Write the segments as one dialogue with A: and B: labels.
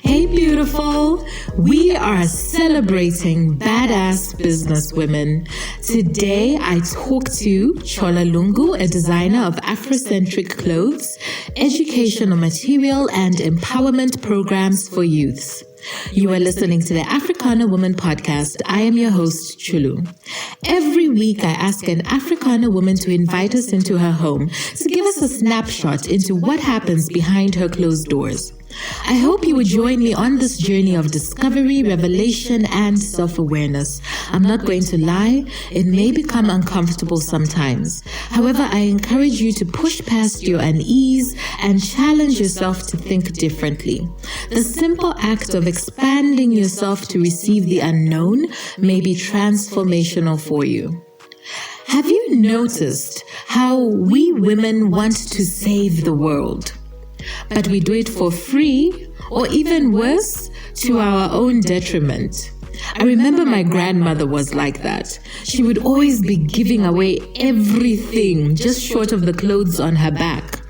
A: Hey beautiful, we are celebrating badass business women. Today I talk to Chola Lungu, a designer of afrocentric clothes, educational material and empowerment programs for youths. You are listening to the Africana Woman Podcast. I am your host, Chulu. Every week I ask an Africana woman to invite us into her home to give us a snapshot into what happens behind her closed doors. I hope you will join me on this journey of discovery, revelation, and self-awareness. I'm not going to lie, it may become uncomfortable sometimes. However, I encourage you to push past your unease and challenge yourself to think differently. The simple act of expanding yourself to receive the unknown may be transformational for you. Have you noticed how we women want to save the world? But we do it for free, or even worse, to our own detriment. I remember my grandmother was like that. She would always be giving away everything just short of the clothes on her back.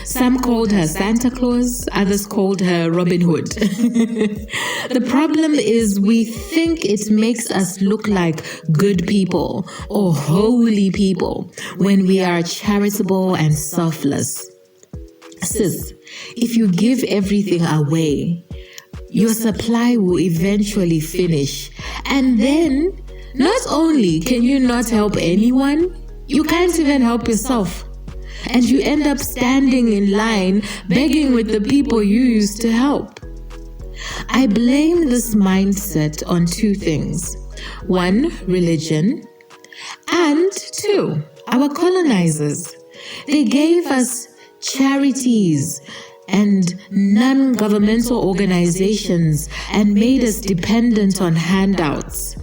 A: Some called her Santa Claus, others called her Robin Hood. The problem is we think it makes us look like good people or holy people when we are charitable and selfless. Sis, if you give everything away, your supply will eventually finish. And then, not only can you not help anyone, you can't even help yourself. And you end up standing in line, begging with the people you used to help. I blame this mindset on two things. One, religion. And two, our colonizers. They gave us charities and non-governmental organizations and made us dependent on handouts.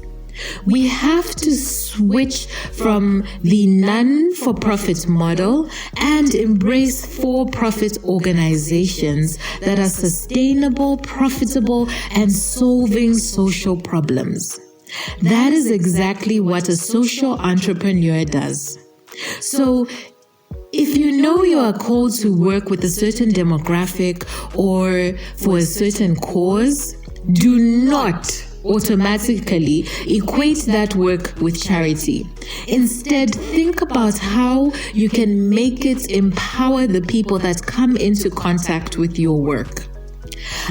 A: We have to switch from the non-for-profit model and embrace for-profit organizations that are sustainable, profitable, and solving social problems. That is exactly what a social entrepreneur does. So, if you know you are called to work with a certain demographic or for a certain cause, do not automatically equate that work with charity. Instead, think about how you can make it empower the people that come into contact with your work.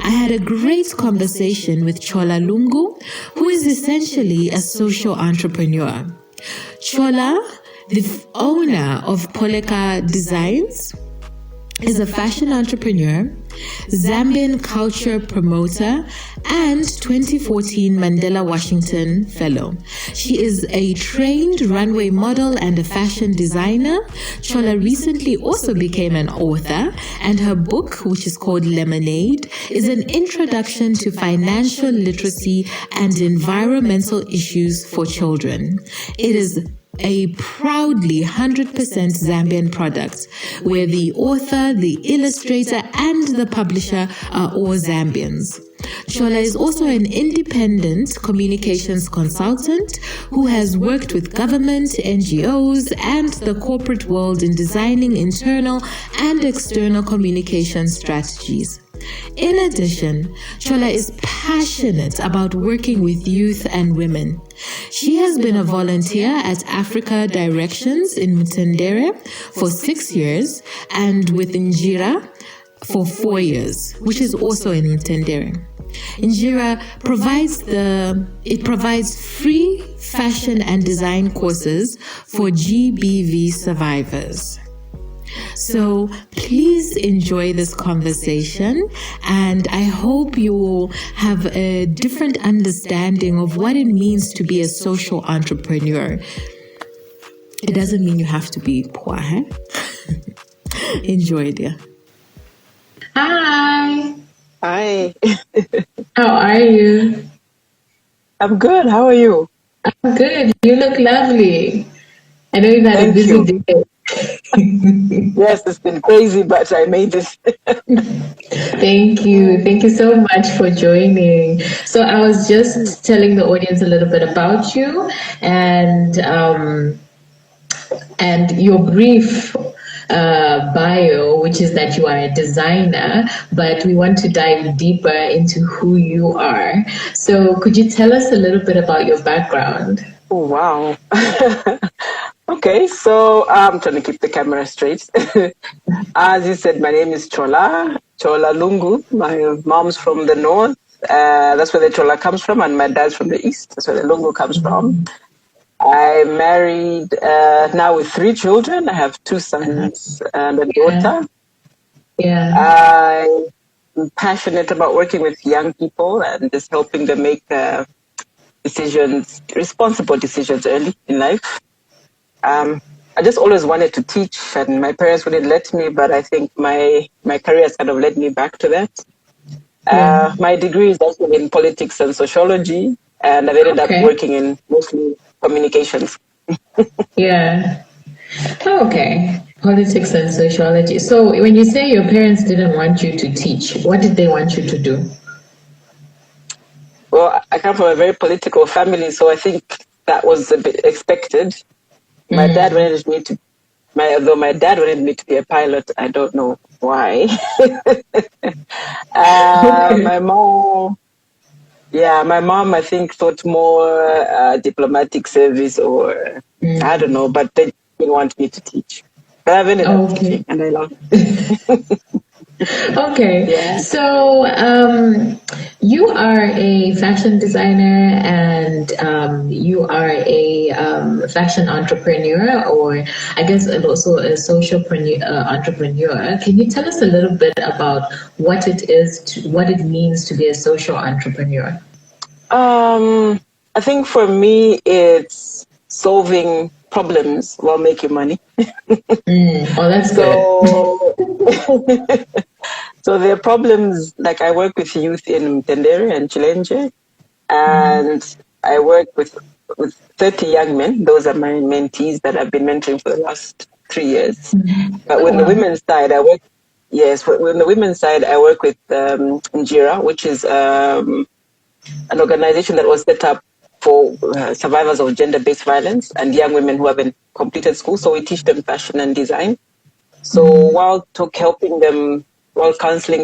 A: I had a great conversation with Chola Lungu, who is essentially a social entrepreneur. Chola, the owner of Poleka Designs, is a fashion entrepreneur, Zambian culture promoter, and 2014 Mandela Washington Fellow. She is a trained runway model and a fashion designer. Chola recently also became an author, and her book, which is called Lemonade, is an introduction to financial literacy and environmental issues for children. It is a proudly 100% Zambian product, where the author, the illustrator, and the publisher are all Zambians. Chola is also an independent communications consultant who has worked with government, NGOs, and the corporate world in designing internal and external communication strategies. In addition, Chola is passionate about working with youth and women. She has been a volunteer at Africa Directions in Mutendere for 6 years and with Njira for 4 years, which is also in Mutendere. Njira provides free fashion and design courses for GBV survivors. So please enjoy this conversation, and I hope you will have a different understanding of what it means to be a social entrepreneur. It doesn't mean you have to be poor, huh? Enjoy, dear.
B: Hi.
C: Hi.
B: How are you?
C: I'm good. How are you?
B: I'm good. You look lovely. I know you've had a busy day.
C: Yes, it's been crazy, but I made it.
B: Thank you. Thank you so much for joining. So I was just telling the audience a little bit about you and your brief bio, which is that you are a designer, but we want to dive deeper into who you are. So could you tell us a little bit about your background?
C: Oh, wow. Okay, so I'm trying to keep the camera straight. As you said, my name is Chola Lungu. My mom's from the north. That's where the Chola comes from, and my dad's from the east. That's where the Lungu comes from. I'm married now with 3 children. I have 2 sons and a daughter. I'm passionate about working with young people and just helping them make responsible decisions early in life. I just always wanted to teach, and my parents wouldn't let me, but I think my career has kind of led me back to that. My degree is also in politics and sociology, and I've ended up working in mostly communications.
B: Okay. Politics and sociology. So when you say your parents didn't want you to teach, what did they want you to do?
C: Well, I come from a very political family, so I think that was a bit expected. My dad wanted me to, although my dad wanted me to be a pilot, I don't know why. My mom, I think, thought more diplomatic service or I don't know, but they didn't want me to teach. But I've ended up teaching, and I love it.
B: So you are a fashion designer and you are a fashion entrepreneur, or I guess also a social entrepreneur. Can you tell us a little bit about what it means to be a social entrepreneur?
C: I think for me, it's solving problems while making money.
B: That's good.
C: So there are problems, like I work with youth in Tendere and Chilenje, and I work with 30 young men. Those are my mentees that I've been mentoring for the last 3 years. But with the women's side, I work with Njira, which is an organization that was set up for survivors of gender-based violence and young women who haven't completed school. So we teach them fashion and design. So while counseling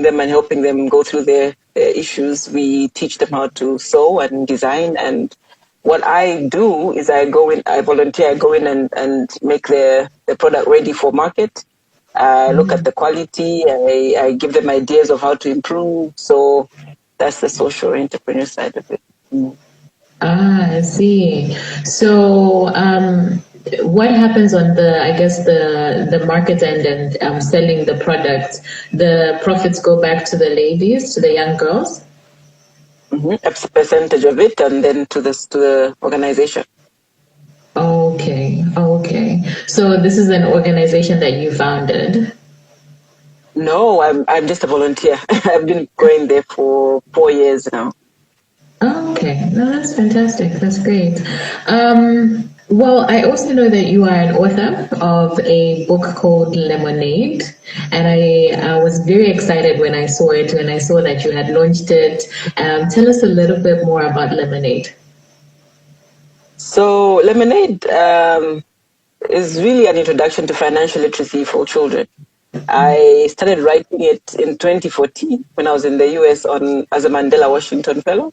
C: them and helping them go through their issues, we teach them how to sew and design. And what I do is I volunteer, I go in and make the product ready for market. I look at the quality, I give them ideas of how to improve. So that's the social entrepreneur side of it.
B: I see. So what happens on the market end and selling the product? The profits go back to the ladies, to the young girls?
C: A percentage of it, and then to the organization.
B: Okay. So this is an organization that you founded?
C: No, I'm just a volunteer. I've been going there for 4 years now.
B: Okay. No, that's fantastic. That's great. Well, I also know that you are an author of a book called Lemonade, and I was very excited when I saw it, when I saw that you had launched it. Tell us a little bit more about Lemonade.
C: So Lemonade is really an introduction to financial literacy for children. I started writing it in 2014 when I was in the US as a Mandela Washington Fellow.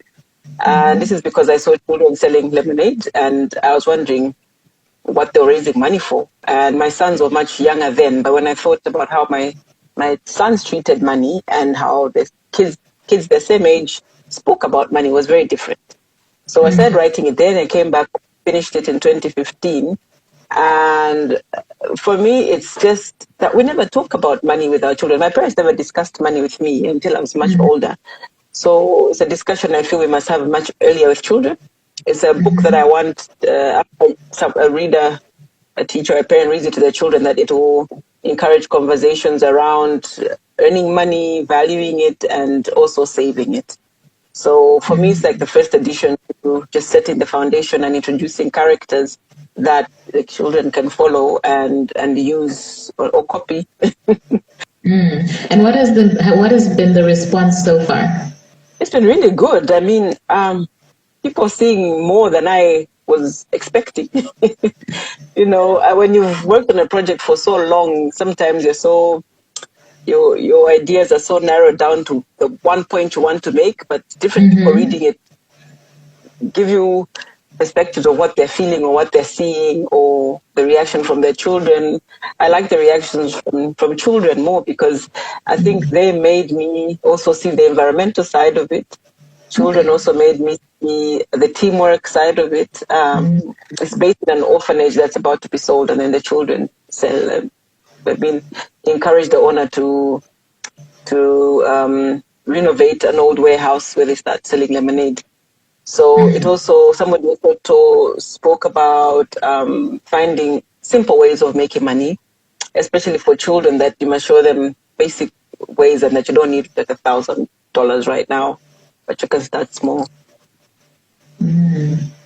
C: And this is because I saw children selling lemonade, and I was wondering what they were raising money for. And my sons were much younger then, but when I thought about how my sons treated money and how the kids the same age spoke about money was very different. So I started writing it then. I came back, finished it in 2015. And for me, it's just that we never talk about money with our children. My parents never discussed money with me until I was much older. So it's a discussion I feel we must have much earlier with children. It's a book that I want a reader, a teacher, a parent reads it to their children, that it will encourage conversations around earning money, valuing it, and also saving it. So for me, it's like the first edition to just setting the foundation and introducing characters that the children can follow and use or copy.
B: And what has been the response so far?
C: It's been really good. I mean, people are seeing more than I was expecting. when you've worked on a project for so long, sometimes your ideas are so narrowed down to the one point you want to make, but different people reading it give you perspectives of what they're feeling or what they're seeing or the reaction from their children. I like the reactions from children more because I think they made me also see the environmental side of it. Children also made me see the teamwork side of it. It's based on an orphanage that's about to be sold, and then the children sell. We've been encouraged the owner to renovate an old warehouse where they start selling lemonade. So it also, somebody also spoke about finding simple ways of making money, especially for children, that you must show them basic ways and that you don't need like $1,000 right now, but you can start small.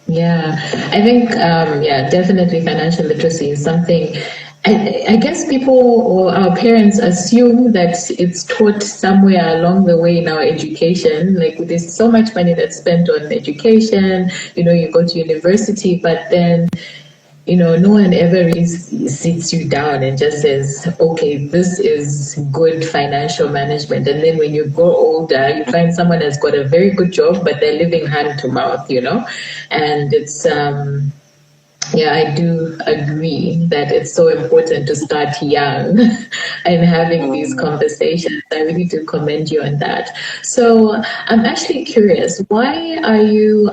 B: Yeah, I think, definitely financial literacy is something. I guess people or our parents assume that it's taught somewhere along the way in our education. Like there's so much money that's spent on education, you go to university, but then, no one ever really sits you down and just says, okay, this is good financial management. And then when you grow older, you find someone has got a very good job, but they're living hand to mouth, and it's, I do agree that it's so important to start young and having these conversations. I really do commend you on that. So I'm actually curious, why are you,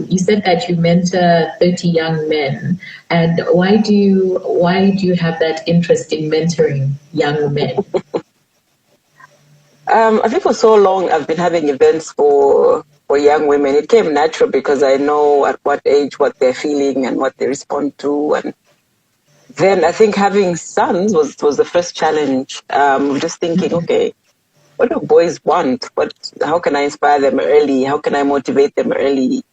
B: you said that you mentor 30 young men, and why do you have that interest in mentoring young men?
C: I think for so long I've been having events for young women. It came natural because I know at what age what they're feeling and what they respond to. And then I think having sons was the first challenge. Just thinking, okay, what do boys want? How can I inspire them early? How can I motivate them early?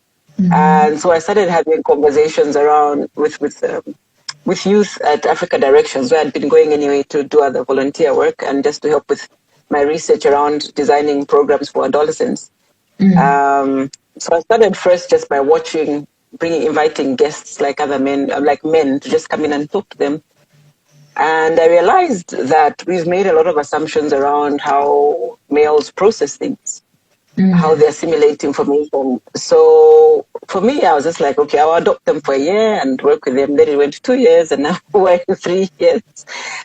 C: And so I started having conversations around with youth at Africa Directions, where I'd been going anyway to do other volunteer work and just to help with my research around designing programs for adolescents. So I started first just by inviting guests like men to just come in and talk to them. And I realized that we've made a lot of assumptions around how males process things, how they assimilate information. So for me, I was just like, okay, I'll adopt them for a year and work with them. Then it went to 2 years, and now we're in 3 years.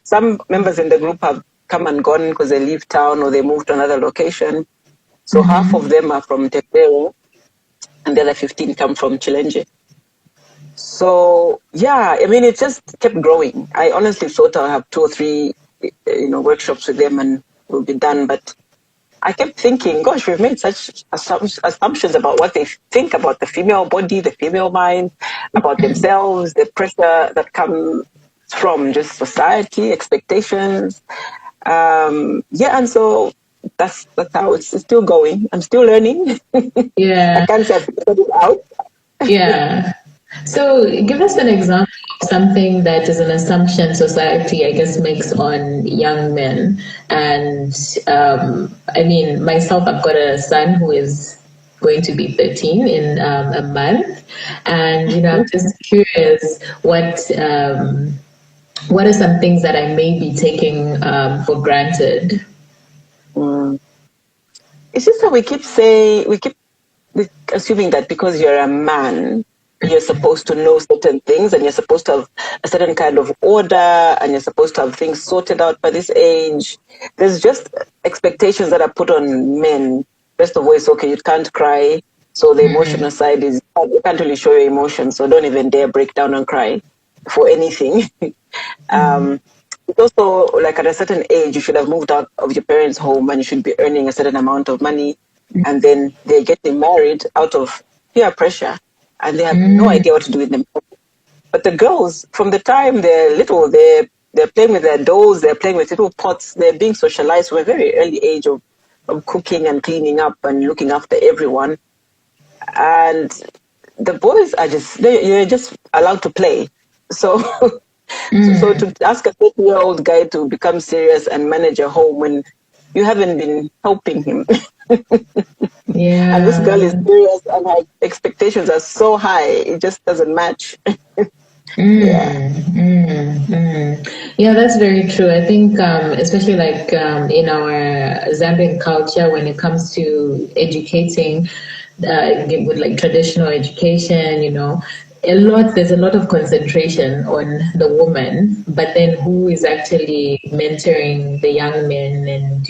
C: Some members in the group have come and gone because they leave town or they moved to another location. So half of them are from Tepero, and the other 15 come from Chilenje. So, it just kept growing. I honestly thought I'll have 2 or 3, workshops with them and we'll be done. But I kept thinking, gosh, we've made such assumptions about what they think about the female body, the female mind, about themselves, the pressure that comes from just society, expectations. And so that's how it's still going. I'm still learning.
B: Yeah.
C: I can't say I've figured it out.
B: Yeah. So give us an example of something that is an assumption society, I guess, makes on young men. And myself, I've got a son who is going to be 13 in a month. And, I'm just curious what are some things that I may be taking for granted?
C: It's just that we keep assuming that because you're a man, you're supposed to know certain things and you're supposed to have a certain kind of order and you're supposed to have things sorted out by this age. There's just expectations that are put on men. First of all, it's okay, you can't cry. So the emotional side is, you can't really show your emotions. So don't even dare break down and cry for anything. It's also like at a certain age, you should have moved out of your parents' home and you should be earning a certain amount of money. And then they're getting married out of peer pressure and they have no idea what to do with them. But the girls, from the time they're little, they're playing with their dolls, they're playing with little pots, they're being socialized from a very early age of cooking and cleaning up and looking after everyone. And the boys are you're just allowed to play. So to ask a 30-year-old guy to become serious and manage a home when you haven't been helping him. And this girl is serious and her expectations are so high, it just doesn't match.
B: Yeah, that's very true. I think, especially like in our Zambian culture, when it comes to educating, with like traditional education, there's a lot of concentration on the woman, but then who is actually mentoring the young men and,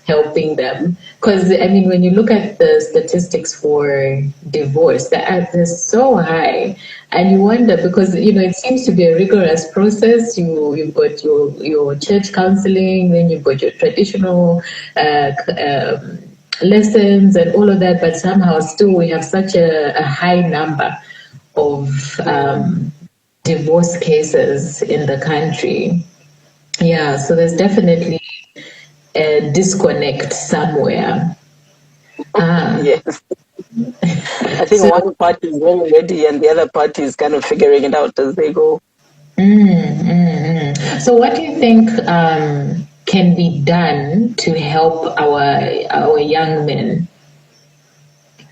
B: helping them? Because, I mean, when you look at the statistics for divorce, they're so high. And you wonder because, it seems to be a rigorous process. You've got your church counseling, then you've got your traditional lessons and all of that, but somehow still we have such a high number of divorce cases in the country. Yeah, so there's definitely a disconnect somewhere.
C: Yes. I think one party is very ready and the other party is kind of figuring it out as they go.
B: So what do you think can be done to help our young men?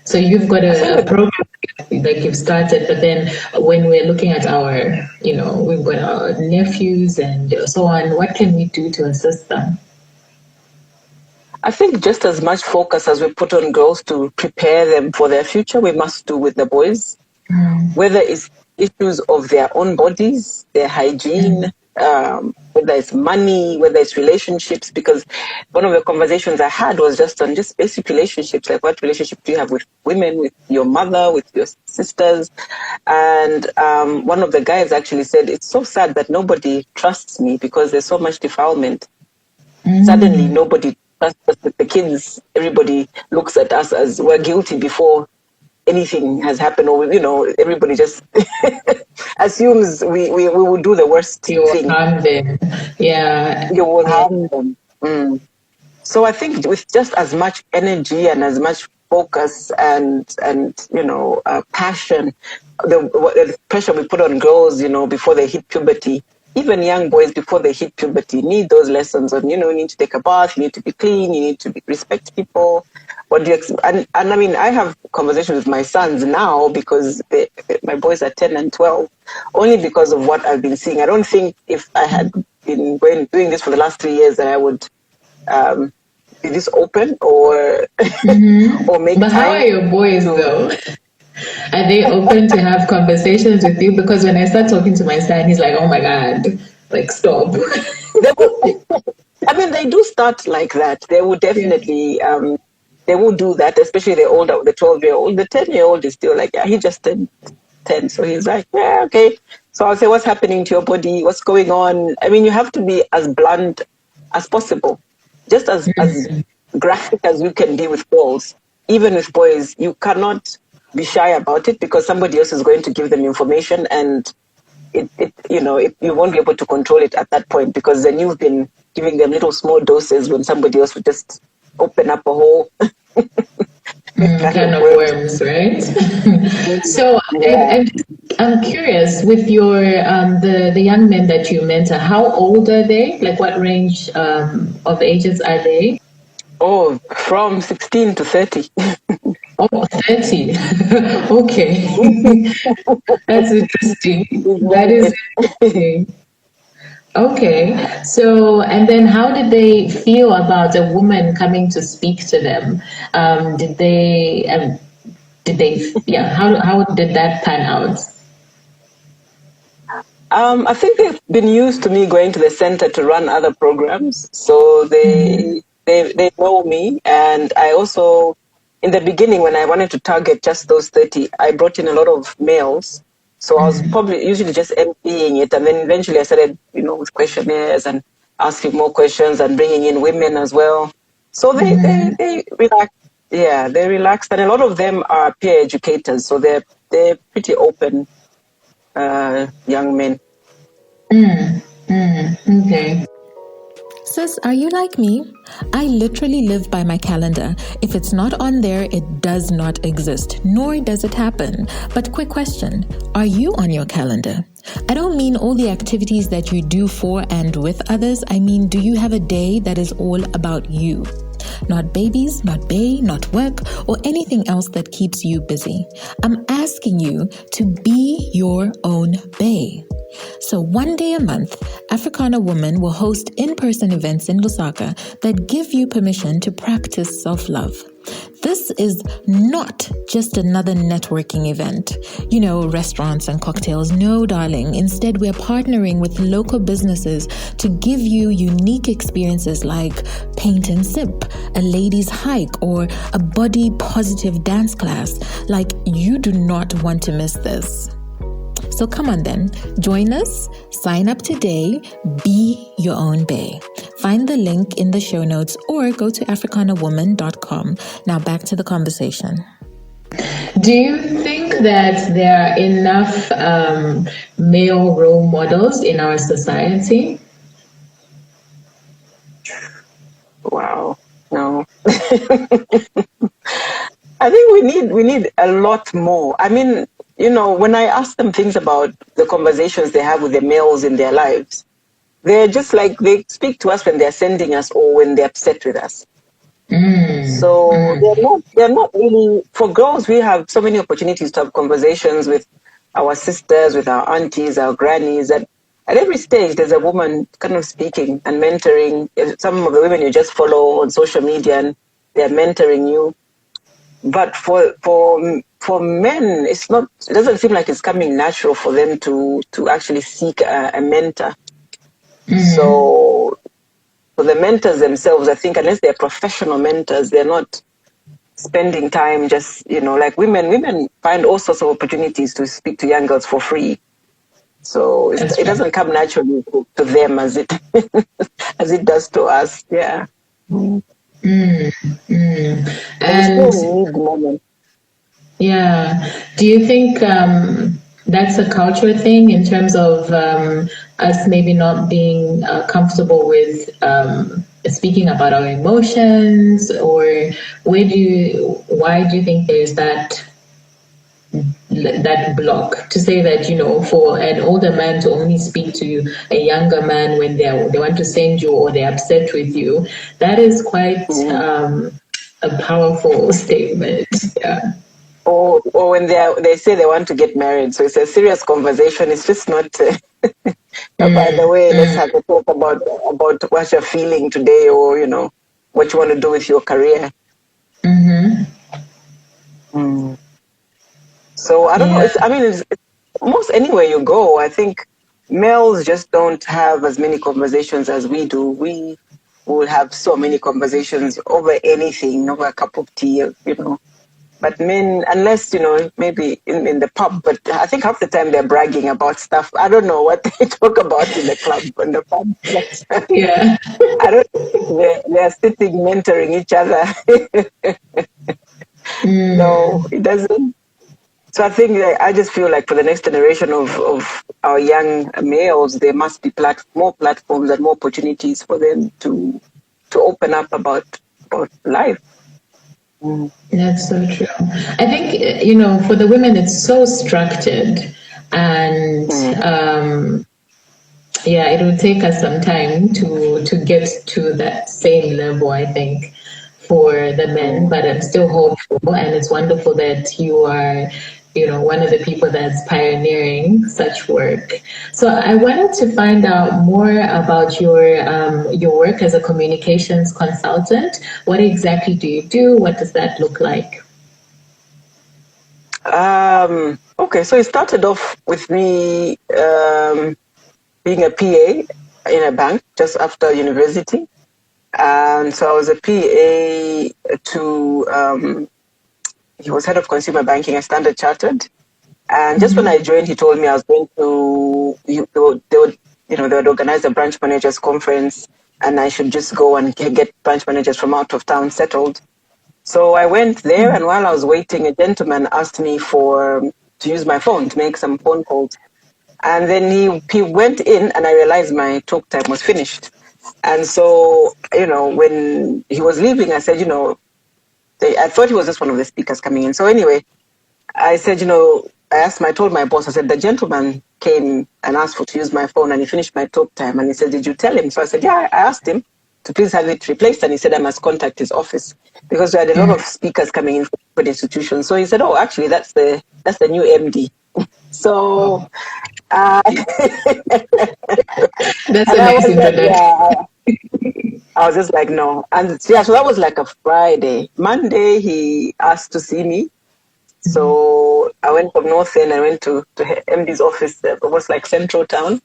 B: So you've got a program like you've started, but then when we're looking at our, we've got our nephews and so on, what can we do to assist them?
C: I think just as much focus as we put on girls to prepare them for their future, we must do with the boys. Whether it's issues of their own bodies, their hygiene, whether it's money, whether it's relationships, because one of the conversations I had was just on just basic relationships, like what relationship do you have with women, with your mother, with your sisters? And one of the guys actually said, it's so sad that nobody trusts me because there's so much defilement. Suddenly nobody trusts us with the kids. Everybody looks at us as we're guilty before anything has happened, or everybody just assumes we will do the worst thing.
B: Harm them. Yeah,
C: you will harm them. So I think with just as much energy and as much focus and passion, the pressure we put on girls, before they hit puberty, even young boys before they hit puberty need those lessons on, you need to take a bath, you need to be clean, you need to respect people. What do you and I mean, I have conversations with my sons now because my boys are 10 and 12, only because of what I've been seeing. I don't think if I had been doing this for the last 3 years that I would be this open or or make
B: But
C: time.
B: How are your boys though? Are they open to have conversations with you? Because when I start talking to my son, he's like, oh my God, like stop.
C: I mean, they do start like that. They would definitely, they will do that, especially the older, the 12-year-old. The 10-year-old is still like, yeah, he just turned 10. So he's like, yeah, okay. So I'll say, what's happening to your body? What's going on? I mean, you have to be as blunt as possible, just as graphic as you can be with girls. Even with boys, you cannot be shy about it because somebody else is going to give them information, and you won't be able to control it at that point, because then you've been giving them little small doses when somebody else would just open up a whole
B: can of worms, right? So I'm curious, with your the young men that you mentor, how old are they? Like what range of ages are they?
C: Oh, from 16 to 30.
B: Oh, 30. Okay. That's interesting. That is interesting. Okay. So, and then how did they feel about a woman coming to speak to them? How did that pan out?
C: I think they've been used to me going to the center to run other programs. So they know me. And I also, in the beginning, when I wanted to target just those 30, I brought in a lot of males. So I was probably usually just emptying it. And then eventually I started, with questionnaires and asking more questions and bringing in women as well. So they relaxed. Yeah, they relaxed. And a lot of them are peer educators. So they're pretty open young men.
B: Okay.
A: Sis, are you like me? I literally live by my calendar. If it's not on there, it does not exist, nor does it happen. But quick question, are you on your calendar? I don't mean all the activities that you do for and with others. I mean, do you have a day that is all about you? not babies, not bae, not work, or anything else that keeps you busy. I'm asking you to be your own bae. So one day a month, Africana Woman will host in-person events in Lusaka that give you permission to practice self-love. This is not just another networking event. Restaurants and cocktails. No, darling. Instead, we're partnering with local businesses to give you unique experiences like paint and sip, a ladies' hike, or a body positive dance class. Like, you do not want to miss this. So come on then, join us, sign up today, be your own bae. Find the link in the show notes or go to africanawoman.com. Now back to the conversation.
B: Do you think that there are enough male role models in our society?
C: Wow, no. I think we need a lot more. I mean, when I ask them things about the conversations they have with the males in their lives, they're just like, they speak to us when they're sending us or when they're upset with us. So they're not really, for girls, we have so many opportunities to have conversations with our sisters, with our aunties, our grannies. At every stage, there's a woman kind of speaking and mentoring. Some of the women you just follow on social media and they're mentoring you. But for men, it doesn't seem like it's coming natural for them to actually seek a mentor. So for the mentors themselves, I think unless they're professional mentors, they're not spending time just, like women find all sorts of opportunities to speak to young girls for free. So it doesn't come naturally to them as it as it does to us. Yeah.
B: And
C: moment.
B: Yeah. Do you think that's a cultural thing in terms of us maybe not being comfortable with speaking about our emotions, or why do you think there's that block to say that, for an older man to only speak to a younger man when they want to send you or they're upset with you? That is quite a powerful statement. Yeah.
C: Or when they say they want to get married, so it's a serious conversation. It's just not. By the way, let's have a talk about what you're feeling today, or what you want to do with your career. So I don't know. It's most anywhere you go, I think males just don't have as many conversations as we do. We will have so many conversations over anything, over a cup of tea, But men, unless, maybe in the pub, but I think half the time they're bragging about stuff. I don't know what they talk about in the club, in the pub.
B: Yeah.
C: I don't think they're sitting mentoring each other. No, it doesn't. So I think I just feel like for the next generation of our young males, there must be more platforms and more opportunities for them to open up about life.
B: That's so true. I think, for the women, it's so structured, and it will take us some time to get to that same level, I think, for the men, but I'm still hopeful, and it's wonderful that you are one of the people that's pioneering such work. So I wanted to find out more about your work as a communications consultant. What exactly do you do? What does that look like?
C: Okay, so it started off with me being a PA in a bank just after university. And so I was a PA to... he was head of consumer banking at Standard Chartered. And just when I joined, he told me I was going to, they would organize a branch managers conference, and I should just go and get branch managers from out of town settled. So I went there, and while I was waiting, a gentleman asked me to use my phone to make some phone calls. And then he went in, and I realized my talk time was finished. And so, when he was leaving, I said, I thought he was just one of the speakers coming in. So anyway, I said, I told my boss, I said, the gentleman came and asked to use my phone, and he finished my talk time. And he said, did you tell him? So I said, yeah, I asked him. to please have it replaced. And he said I must contact his office because we had a lot of speakers coming in from institutions. So he said, oh, actually, that's the new MD. So
B: that's a nice introduction.
C: I was just like, no. And yeah, so that was like a Friday. Monday, he asked to see me. So I went from North End, I went to MD's office, almost like Central Town.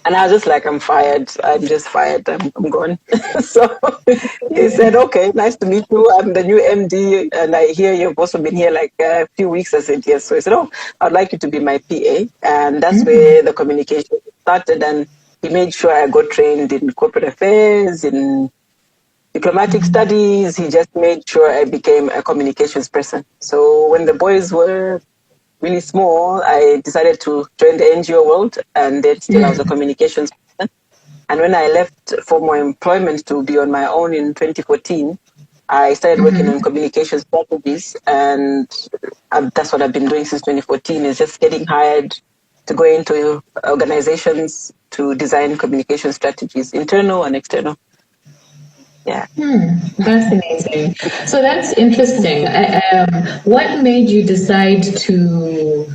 C: And I was just like, I'm fired. I'm just fired. I'm gone. So he said, okay, nice to meet you. I'm the new MD. And I hear you've also been here like a few weeks. I said, yes. So he said, oh, I'd like you to be my PA. And that's where the communication started. And he made sure I got trained in corporate affairs, in diplomatic studies. He just made sure I became a communications person. So when the boys were really small, I decided to join the NGO world, and then still I was a communications person. And when I left formal employment to be on my own in 2014, I started working on communication strategies, and that's what I've been doing since 2014, is just getting hired to go into organizations to design communication strategies, internal and external. Yeah.
B: Fascinating. So that's interesting. What made you decide to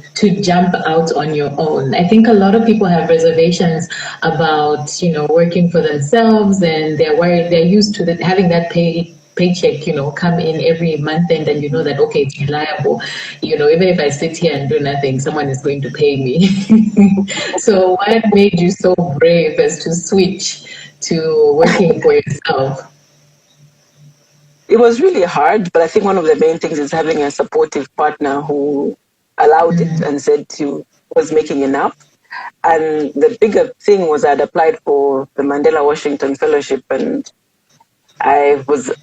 B: jump out on your own? I think a lot of people have reservations about, working for themselves, and they're worried. They're used to having that paycheck, come in every month, and then that, okay, it's reliable. Even if I sit here and do nothing, someone is going to pay me. So what made you so brave as to switch to working for yourself?
C: It was really hard, but I think one of the main things is having a supportive partner who allowed it and said he was making enough. And the bigger thing was I'd applied for the Mandela Washington Fellowship, and I was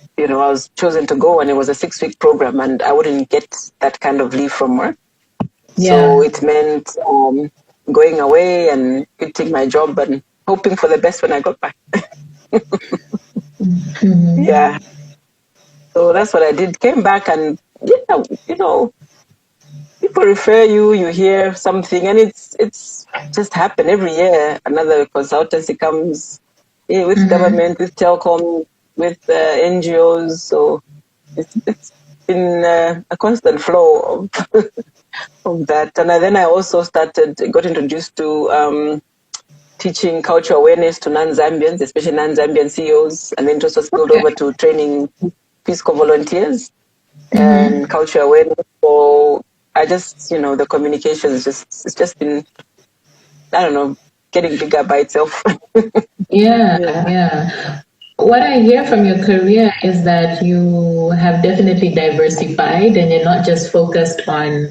C: chosen to go, and it was a 6-week program, and I wouldn't get that kind of leave from work. Yeah. So it meant going away and quitting my job and hoping for the best when I got back. Yeah. So that's what I did. Came back, and people refer you. You hear something, and it's just happened every year. Another consultancy comes with government, with telecom, with NGOs. So it's been a constant flow of that. And then I also got introduced to teaching cultural awareness to non-Zambians, especially non-Zambian CEOs, and then just spilled over to training Peace Corps volunteers and cultural awareness. So I just, the communication it's just been, I don't know, getting bigger by itself.
B: Yeah. What I hear from your career is that you have definitely diversified, and you're not just focused on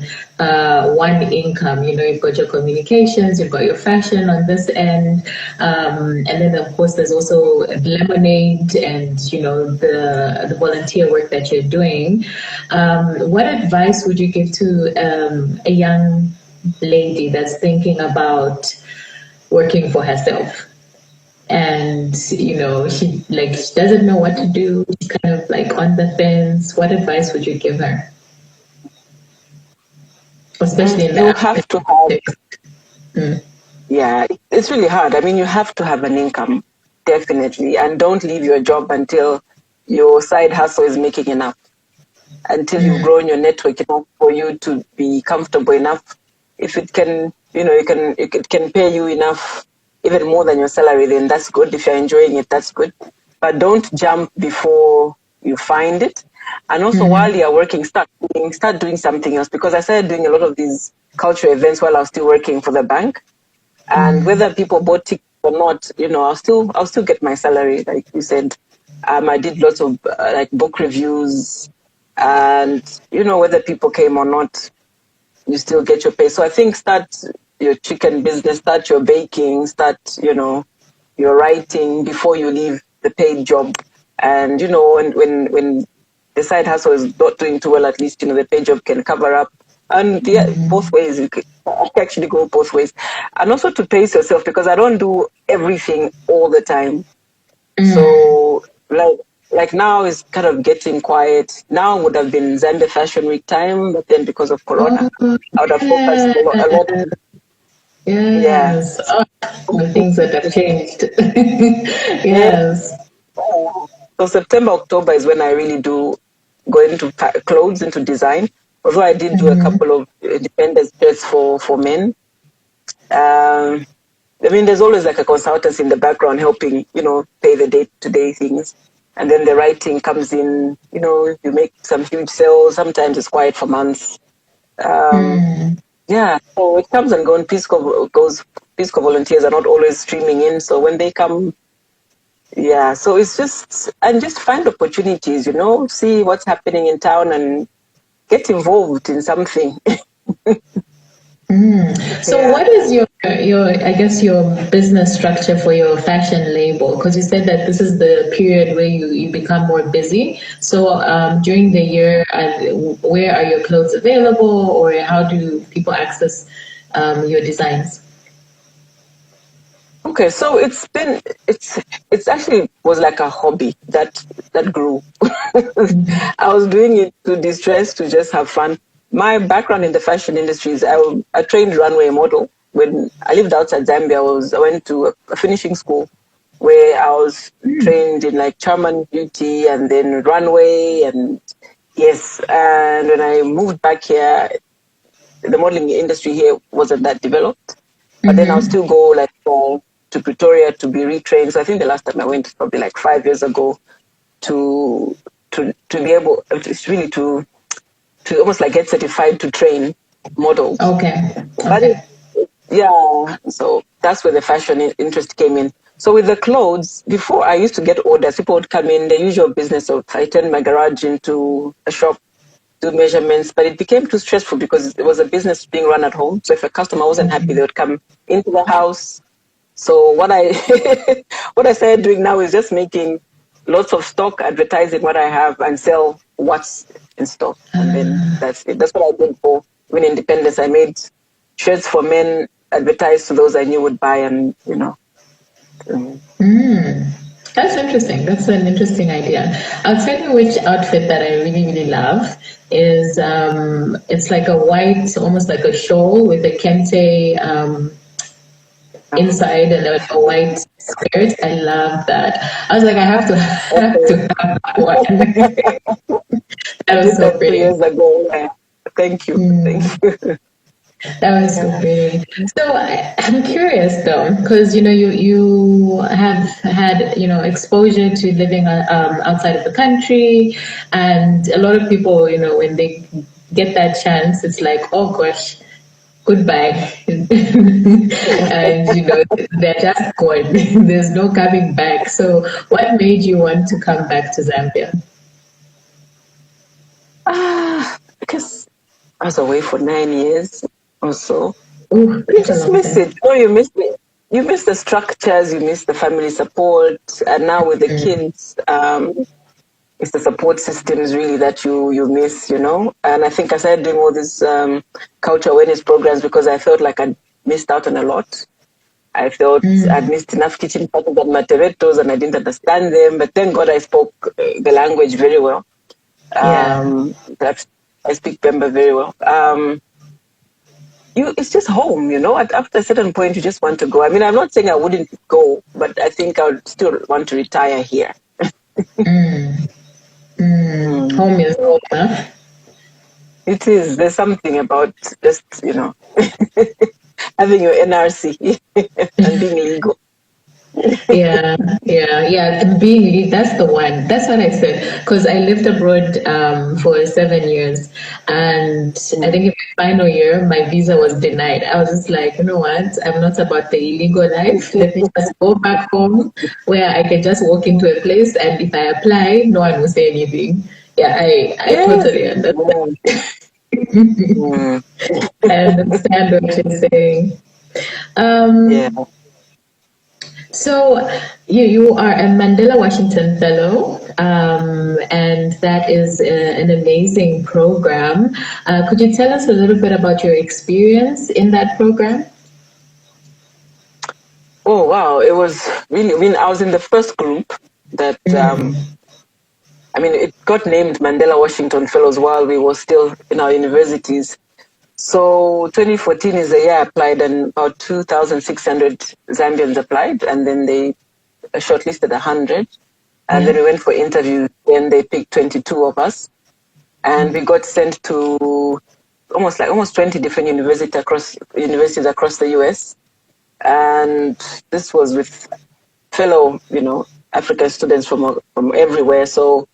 B: one income. You've got your communications, you've got your fashion on this end, and then of course there's also lemonade and the volunteer work that you're doing. What advice would you give to a young lady that's thinking about working for herself? And she doesn't know what to do, she's kind of like on the fence. What advice would you give her, especially in
C: you have to have yeah, it's really hard. I mean, you have to have an income, definitely, and don't leave your job until your side hustle is making enough, until you've grown your network enough for you to be comfortable enough. If it can it can pay you enough, even more than your salary, then that's good. If you're enjoying it, that's good. But don't jump before you find it. And also while you're working, start doing something else. Because I started doing a lot of these cultural events while I was still working for the bank. And whether people bought tickets or not, I'll still get my salary. Like you said, I did lots of like book reviews, and whether people came or not, you still get your pay. So I think start your chicken business, start your baking, start, your writing before you leave the paid job. And, when the side hustle is not doing too well, at least, the paid job can cover up. And both ways, you can actually go both ways. And also to pace yourself, because I don't do everything all the time. So like now is kind of getting quiet. Now would have been Zambia Fashion Week time, but then because of Corona, I would have focused a lot.
B: Yes. Yeah. things that have changed. Yes.
C: So September, October is when I really do go into clothes, into design. Although I did do a couple of independent shirts for men. I mean, there's always like a consultancy in the background helping, pay the day-to-day things. And then the writing comes in, you make some huge sales. Sometimes it's quiet for months. Yeah, so it comes and goes. Peace Corps volunteers are not always streaming in. So when they come, yeah, so it's just find opportunities, see what's happening in town and get involved in something.
B: So what is your I guess your business structure for your fashion label? Because you said that this is the period where you become more busy. So during the year, where are your clothes available, or how do people access your designs?
C: Okay, so it's actually was like a hobby that grew. I was doing it to distress, to just have fun. My background in the fashion industry is I trained runway model. When I lived outside Zambia, I went to a finishing school where I was trained in like charm and beauty and then runway, and yes. And when I moved back here, the modeling industry here wasn't that developed. But then I'll still go like to Pretoria to be retrained. So I think the last time I went was probably like 5 years ago to be able, it's really to almost like get certified to train models.
B: Okay.
C: But so that's where the fashion interest came in. So with the clothes, before I used to get orders, people would come in, the usual business of I turned my garage into a shop, do measurements, but it became too stressful because it was a business being run at home. So if a customer wasn't happy, they would come into the house. So what I started doing now is just making lots of stock, advertising what I have, and sell what's in stock. And then that's it. That's what I did for Women Independence. I made shirts for men, advertised to those I knew would buy, and
B: That's interesting. That's an interesting idea. I'll tell you which outfit that I really, really love is it's like a white, almost like a shawl with a kente inside and a white skirt. I love that. I was like, I have to have that one. That was so pretty.
C: 2 years ago. Thank you. Thank you.
B: That was so pretty. So I'm curious though, because you have had exposure to living outside of the country, and a lot of people when they get that chance, it's like, oh gosh, goodbye, and they're just gone. There's no coming back. So what made you want to come back to Zambia?
C: Because I was away for 9 years or so.
B: Ooh,
C: You just miss it. You miss it. You miss the structures, you miss the family support, and now with the kids, it's the support systems really that you miss, And I think I started doing all these culture awareness programs because I felt like I'd missed out on a lot. I felt I'd missed enough kitchen parties at Materetos and I didn't understand them. But thank God I spoke the language very well. I speak Pemba very well. It's just home, After a certain point, you just want to go. I mean, I'm not saying I wouldn't go, but I think I would still want to retire here.
B: Home is home, huh?
C: It is. There's something about just, having your NRC and being legal.
B: Yeah. And that's the one. That's what I said. Because I lived abroad for 7 years, and I think in my final year, my visa was denied. I was just like, you know what? I'm not about the illegal life. Let me just go back home where I can just walk into a place, and if I apply, no one will say anything. Yeah, I totally understand. I understand what you're saying. So you are a Mandela Washington Fellow, and that is an amazing program. Could you tell us a little bit about your experience in that program?
C: Oh, wow. It was really, I was in the first group that, it got named Mandela Washington Fellows while we were still in our universities. So 2014 is the year I applied, and about 2,600 Zambians applied, and then they shortlisted 100. And then we went for interviews, and they picked 22 of us. And we got sent to almost 20 different universities across the US. And this was with fellow, African students from everywhere. So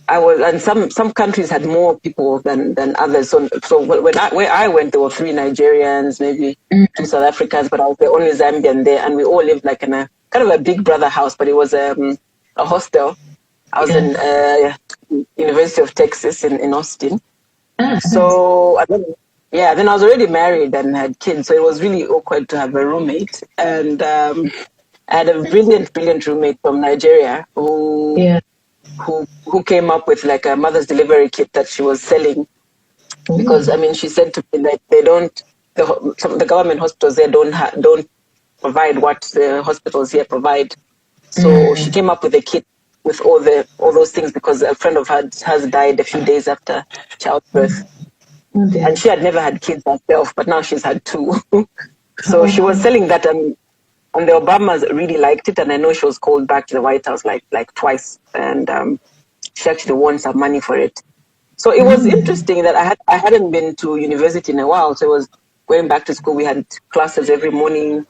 C: and some countries had more people than others. So where I went, there were 3 Nigerians, maybe 2 South Africans, but I was the only Zambian there, and we all lived like in a kind of a big brother house, but it was a hostel. I was in University of Texas in Austin. So then I was already married and had kids, so it was really awkward to have a roommate. And I had a brilliant roommate from Nigeria who came up with like a mother's delivery kit that she was selling. Because she said to me that the government hospitals there don't provide what the hospitals here provide. So she came up with a kit with all those things, because a friend of hers has died a few days after childbirth. And she had never had kids herself, but now she's had 2. So she was selling that, and the Obamas really liked it, and I know she was called back to the White House like twice, and she actually won some money for it. So it was interesting that I hadn't been to university in a while, so it was going back to school. We had classes every morning.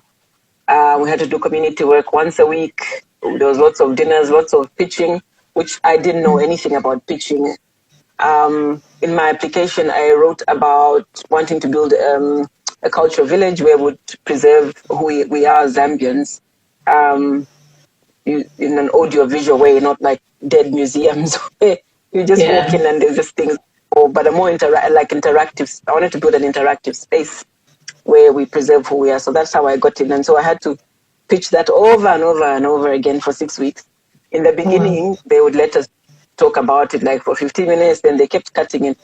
C: We had to do community work once a week. There was lots of dinners, lots of pitching, which I didn't know anything about pitching. In my application, I wrote about wanting to build a cultural village where we would preserve who we are as Zambians in an audio-visual way, not like dead museums where you just walk in and there's just things, but a more interactive. I wanted to build an interactive space where we preserve who we are. So that's how I got in. And so I had to pitch that over and over and over again for 6 weeks. In the beginning, they would let us talk about it like for 15 minutes, then they kept cutting it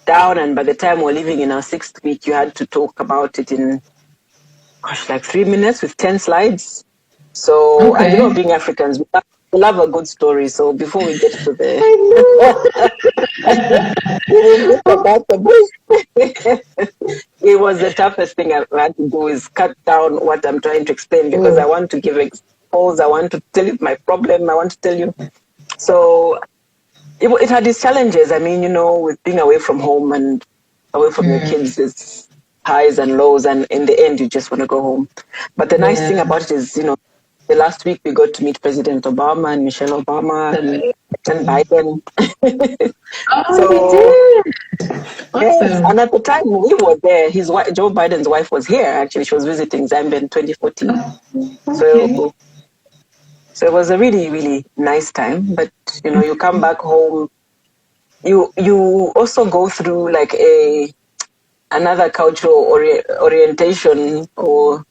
C: down. And by the time we're living in our 6th week, you had to talk about it in, like 3 minutes with 10 slides. So, being Africans, we love a good story. So before we get to the about the bush, it was the toughest thing I had to do, is cut down what I'm trying to explain, because I want to give examples. I want to tell you my problem. I want to tell you. So it had its challenges. With being away from home and away from your kids, it's highs and lows. And in the end, you just want to go home. But the nice thing about it is, the last week we got to meet President Obama and Michelle Obama and Biden.
B: We did. Awesome.
C: Yes, and at the time we were there, Joe Biden's wife was here. Actually, she was visiting Zambia in 2014. So it was a really, really nice time. But you come back home, you also go through like another cultural orientation, or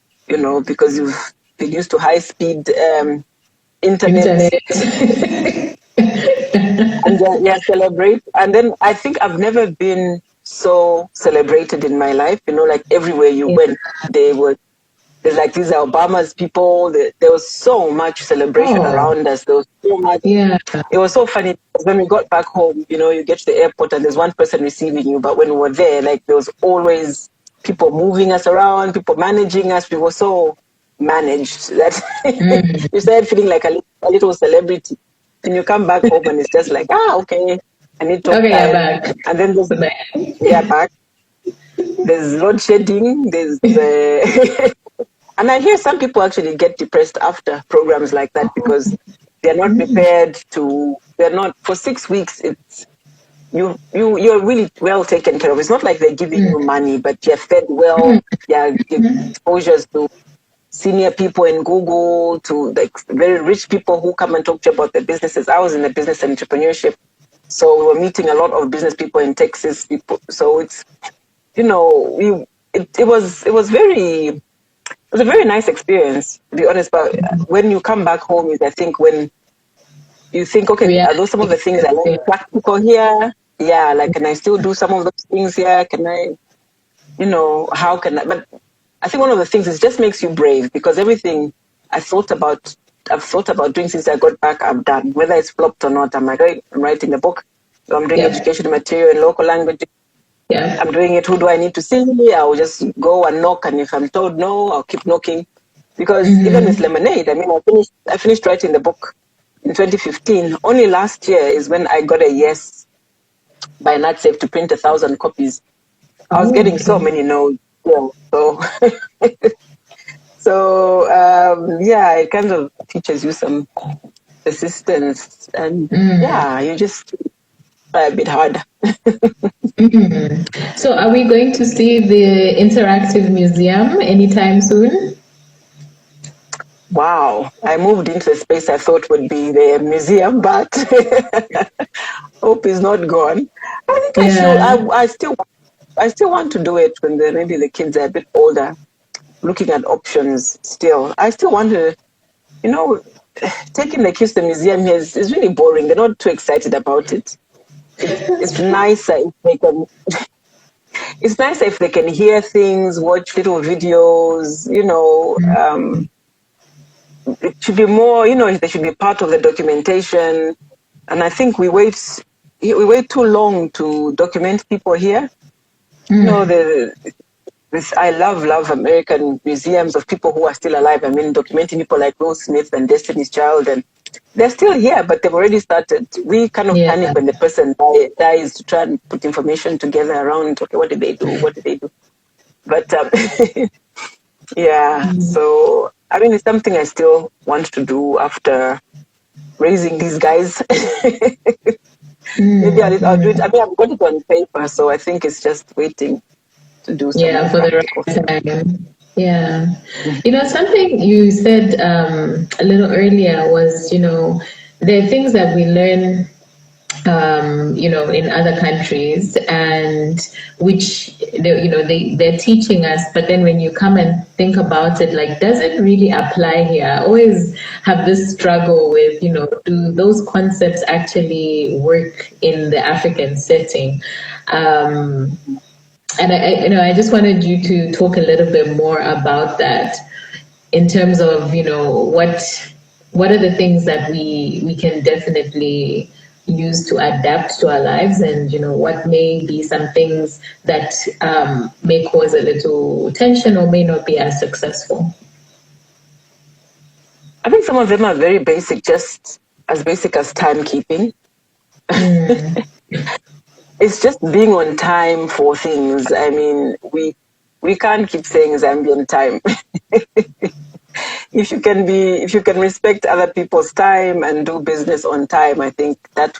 C: because you've been used to high speed internet. And celebrate. And then I think I've never been so celebrated in my life. Like everywhere you went, there's like these are Obama's people. There was so much celebration around us. There was so much.
B: Yeah.
C: It was so funny because when we got back home, you get to the airport and there's one person receiving you. But when we were there, like there was always people moving us around, people managing us. We were so managed that you started feeling like a little celebrity. And you come back home and it's just like, okay, I need to
B: back.
C: And then there's back. There's load shedding. There's and I hear some people actually get depressed after programs like that because they're not prepared to. They're not for 6 weeks. It's you're really well taken care of. It's not like they're giving you money, but you're fed well. Yeah, exposures to senior people in Google, to like very rich people who come and talk to you about their businesses. I was in the business and entrepreneurship, so we were meeting a lot of business people in Texas. So it's, it was a very nice experience, to be honest. But when you come back home, is I think when you think, okay, are those some of the things I learned practical here? Yeah, like can I still do some of those things here? Can I, how can I? But I think one of the things is just makes you brave, because everything I've thought about doing since I got back, I've done. Whether it's flopped or not, I'm writing a book, I'm doing education material in local languages.
B: Yeah.
C: I'm doing it. Who do I need to see? I'll just go and knock, and if I'm told no, I'll keep knocking. Because even with Lemonade, I mean, I finished writing the book in 2015. Only last year is when I got a yes by NatSafe to print 1,000 copies. I was getting so many no's. Yeah, yeah, it kind of teaches you some persistence, and you just try a bit harder.
B: So are we going to see the interactive museum anytime soon?
C: Wow, I moved into a space I thought would be the museum, but hope is not gone. I think I should. I still want to do it when maybe the kids are a bit older, looking at options still. I still want to, taking the kids to the museum here is really boring. They're not too excited about it. It's nicer if they can. It's nicer if they can hear things, watch little videos. It should be more. They should be part of the documentation. And I think we wait too long to document people here. I love American museums of people who are still alive. I mean, documenting people like Will Smith and Destiny's Child, and they're still here, but they've already started. We kind of panic when the person dies to try and put information together around, okay, what did they do? What did they do? But, so, I mean, it's something I still want to do after raising these guys. Maybe I'll do it. I mean, I've got it on paper, so I think it's just waiting to do something.
B: For the right time. Yeah. Something you said a little earlier was, there are things that we learn, in other countries, and which, they're teaching us, but then when you come and think about it, like, does it really apply here? I always have this struggle with, do those concepts actually work in the African setting? And I just wanted you to talk a little bit more about that in terms of, what are the things that we can definitely use to adapt to our lives, and, what may be some things that may cause a little tension or may not be as successful.
C: I think some of them are very basic, just as basic as timekeeping. It's just being on time for things. I mean, we can't keep saying Zambian time. If you can respect other people's time and do business on time, I think that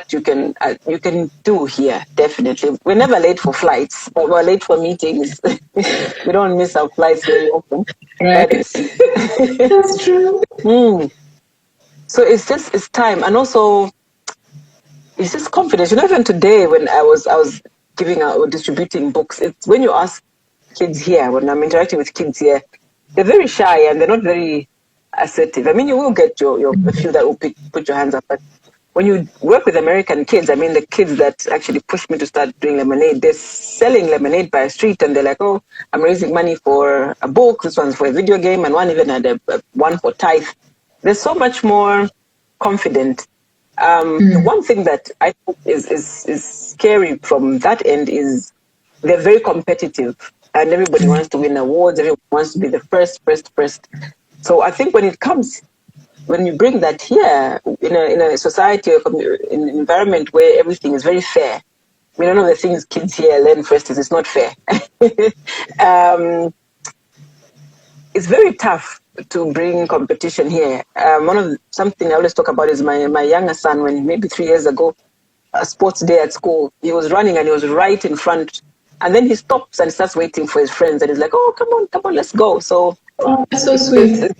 C: you can do here, definitely. We're never late for flights, but we're late for meetings. We don't miss our flights very often.
B: Right. That's true.
C: So it's time, and also it's just confidence. Even today when I was giving out or distributing books, it's when you ask kids here, when I'm interacting with kids here, they're very shy and they're not very assertive. I mean, you will get a few that will put your hands up, but when you work with American kids, I mean, the kids that actually pushed me to start doing lemonade, they're selling lemonade by a street, and they're like, oh, I'm raising money for a book, this one's for a video game, and one even had one for tithe. They're so much more confident. One thing that I think is scary from that end is they're very competitive, and everybody wants to win awards, everyone wants to be the first. So I think when you bring that here in a society or in an environment where everything is very fair, I mean, one of the things kids here learn first is it's not fair. It's very tough to bring competition here. Something I always talk about is my younger son, when maybe 3 years ago, a sports day at school, he was running and he was right in front, and then he stops and starts waiting for his friends, and he's like, oh, come on, let's go. So,
B: that's so sweet.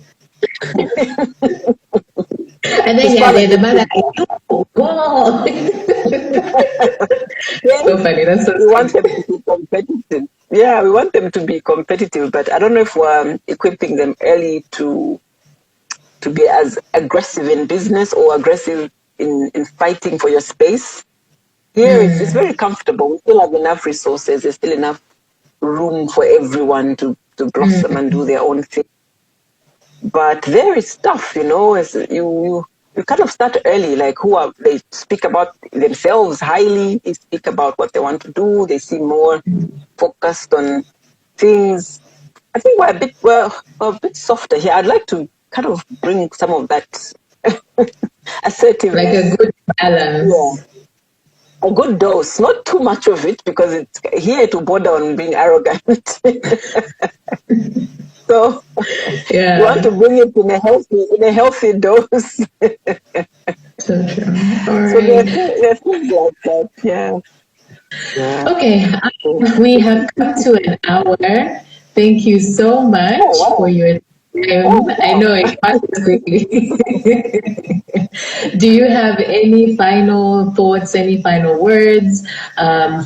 B: And then the mother, whoa. So funny. That's so
C: we want them to be competitive. Yeah, we want them to be competitive, but I don't know if we're equipping them early to be as aggressive in business or aggressive in fighting for your space. Here it's very comfortable. We still have enough resources. There's still enough room for everyone to blossom and do their own thing. But there is stuff, as you kind of start early, like they speak about themselves highly, they speak about what they want to do, they seem more focused on things. I think we're a bit softer here. I'd like to kind of bring some of that assertiveness.
B: Like a good balance.
C: Yeah. A good dose, not too much of it, because it's here to border on being arrogant. So
B: yeah,
C: you want to bring it in a healthy dose.
B: So true. All right.
C: So there's things like that. Yeah.
B: Okay, we have come to an hour. Thank you so much for your time. I know it passes quickly. Do you have any final thoughts, any final words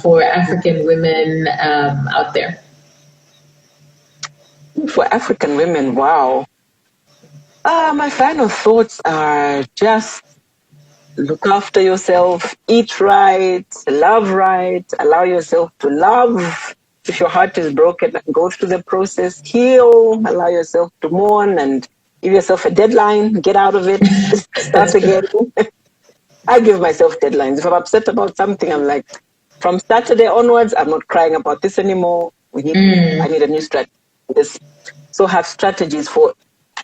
B: for African women out there?
C: For African women, wow. My final thoughts are just look after yourself, eat right, love right, allow yourself to love. If your heart is broken, go through the process, heal, allow yourself to mourn and give yourself a deadline, get out of it, start again. I give myself deadlines. If I'm upset about something, I'm like, from Saturday onwards, I'm not crying about this anymore. I need a new strategy. So have strategies for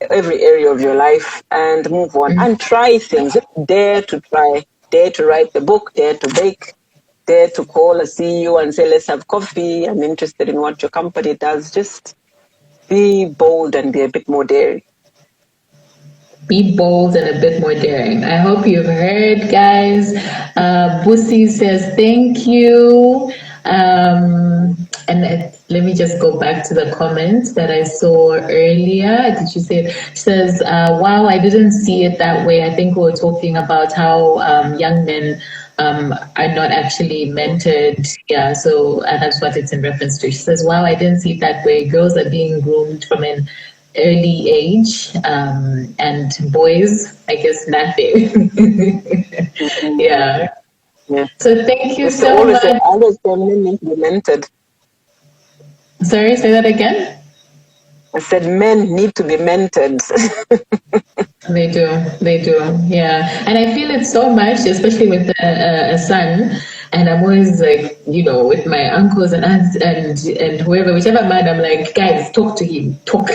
C: every area of your life and move on and try things. Dare to try, dare to write the book, dare to bake, dare to call a CEO and say, let's have coffee. I'm interested in what your company does. Just be bold and be a bit more daring.
B: Be bold and a bit more daring. I hope you've heard, guys. Busi says thank you. Let me just go back to the comment that I saw earlier. Did you say it? She says, wow, I didn't see it that way. I think we were talking about how young men are not actually mentored. Yeah, so that's what it's in reference to. She says, wow, I didn't see it that way. Girls are being groomed from an early age, and boys, I guess, nothing. Yeah. So thank you so much.
C: Always men need to be mentored.
B: Sorry, say that again.
C: I said men need to be mentored.
B: They do, yeah. And I feel it so much, especially with a son. And I'm always like, with my uncles and aunts and whoever, whichever man, I'm like, guys, talk to him, talk.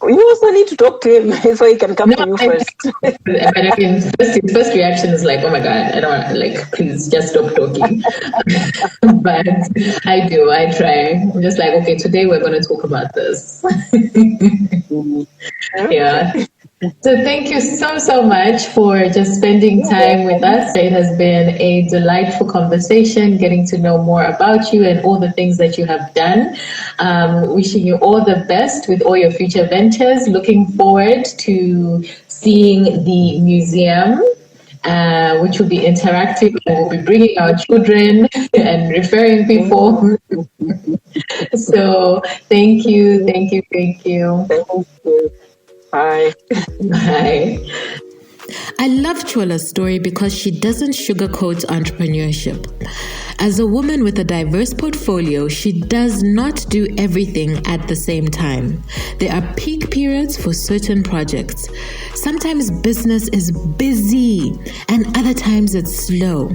C: You also need to talk to him so he can come to you first.
B: But I mean, his first reaction is like, oh my God, I don't please just stop talking. But I try. I'm just like, okay, today we're going to talk about this. Yeah. So thank you so much for just spending time with us. It has been a delightful conversation, getting to know more about you and all the things that you have done. Wishing you all the best with all your future ventures. Looking forward to seeing the museum, which will be interactive, and we'll be bringing our children and referring people. So thank you.
C: Thank you. Bye.
B: Bye.
A: I love Chola's story because she doesn't sugarcoat entrepreneurship. As a woman with a diverse portfolio, she does not do everything at the same time. There are peak periods for certain projects. Sometimes business is busy and other times it's slow,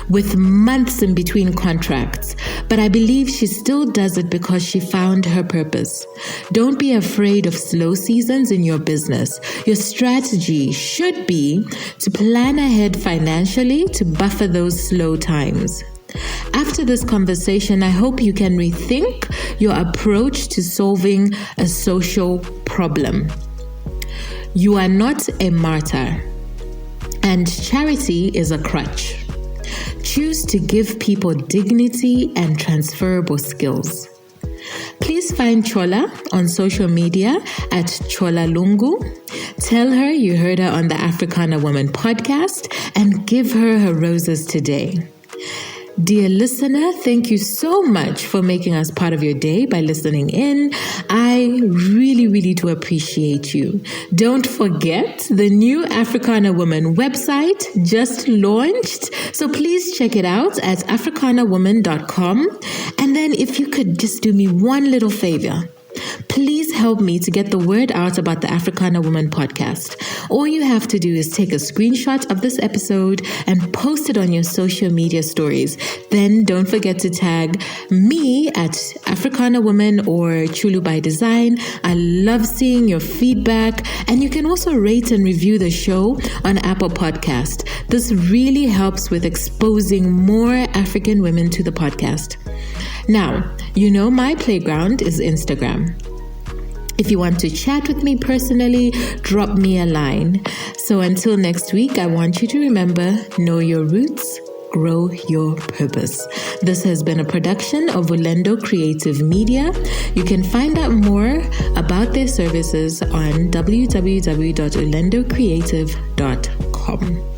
A: with months in between contracts. But I believe she still does it because she found her purpose. Don't be afraid of slow seasons in your business. Your strategy should be to plan ahead financially to buffer those slow times. After this conversation, I hope you can rethink your approach to solving a social problem. You are not a martyr, and charity is a crutch. Choose to give people dignity and transferable skills. Please find Chola on social media at Chola Lungu. Tell her you heard her on the Africana Woman podcast and give her roses today. Dear listener, thank you so much for making us part of your day by listening in. I really do appreciate you. Don't forget, the new Africana Woman website just launched, so please check it out at africanawoman.com. And then if you could just do me one little favor, Please help me to get the word out about the Africana Woman podcast. All you have to do is take a screenshot of this episode and post it on your social media stories. Then don't forget to tag me at Africana Woman or Chulu by Design. I love seeing your feedback, and you can also rate and review the show on Apple Podcast. This really helps with exposing more African women to the podcast. Now, you know my playground is Instagram. If you want to chat with me personally, drop me a line. So until next week, I want you to remember, know your roots, grow your purpose. This has been a production of Ulendo Creative Media. You can find out more about their services on www.ulendocreative.com.